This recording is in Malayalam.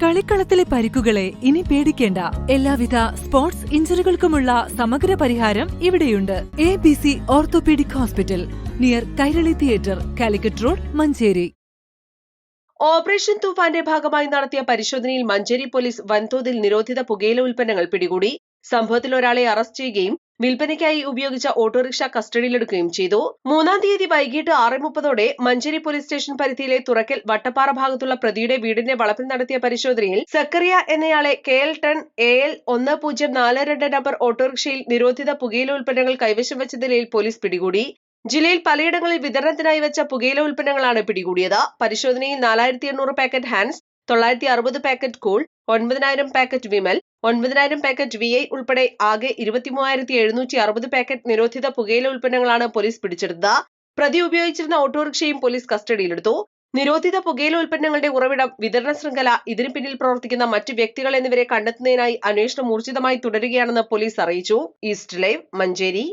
കളിക്കളത്തിലെ പരിക്കുകളെ ഇനി പേടിക്കേണ്ട. എല്ലാവിധ സ്പോർട്സ് ഇഞ്ചുറികൾക്കുമുള്ള സമഗ്ര പരിഹാരം ഇവിടെയുണ്ട്. ABC orthopaedic hospital, near Kairali theatre, Calicut road, Manjeri. Operation തൂഫാന്റെ ഭാഗമായി നടത്തിയ പരിശോധനയിൽ മഞ്ചേരി പോലീസ് വൻതോതിൽ നിരോധിത പുകയില ഉൽപ്പന്നങ്ങൾ പിടികൂടി. സംഭവത്തിൽ ഒരാളെ അറസ്റ്റ് ചെയ്യുകയും വിൽപ്പനയ്ക്കായി ഉപയോഗിച്ച ഓട്ടോറിക്ഷ കസ്റ്റഡിയിലെടുക്കുകയും ചെയ്തു. 3-ാം തീയതി വൈകിട്ട് 6:30ഓടെ മഞ്ചേരി പോലീസ് സ്റ്റേഷൻ പരിധിയിലെ തുറക്കൽ വട്ടപ്പാറ ഭാഗത്തുള്ള പ്രതിയുടെ വീടിന്റെ വളപ്പിൽ നടത്തിയ പരിശോധനയിൽ സക്കറിയ എന്നയാളെ KL10 AL 1042 നമ്പർ ഓട്ടോറിക്ഷയിൽ നിരോധിത പുകയില ഉൽപ്പന്നങ്ങൾ കൈവശം വെച്ച നിലയിൽ പോലീസ് പിടികൂടി. ജില്ലയിൽ പലയിടങ്ങളിൽ വിതരണത്തിനായി വെച്ച പുകയില ഉൽപ്പന്നങ്ങളാണ് പിടികൂടിയത്. പരിശോധനയിൽ 4800 packet Hans, 960 packet cool, 9000 packet Vimal, 9000 packet VI ഉൾപ്പെടെ ആകെ 23760 പാക്കറ്റ് നിരോധിത പുകയില ഉൽപ്പന്നങ്ങളാണ് പോലീസ് പിടിച്ചെടുത്തത്. പ്രതി ഉപയോഗിച്ചിരുന്ന ഓട്ടോറിക്ഷയും പോലീസ് കസ്റ്റഡിയിലെടുത്തു. നിരോധിത പുകയില ഉൽപ്പന്നങ്ങളുടെ ഉറവിടം, വിതരണ ശൃംഖല, ഇതിന് പിന്നിൽ പ്രവർത്തിക്കുന്ന മറ്റ് വ്യക്തികൾ എന്നിവരെ കണ്ടെത്തുന്നതിനായി അന്വേഷണം ഊർജിതമായി തുടരുകയാണെന്ന് പോലീസ് അറിയിച്ചു. East live, Manjeri.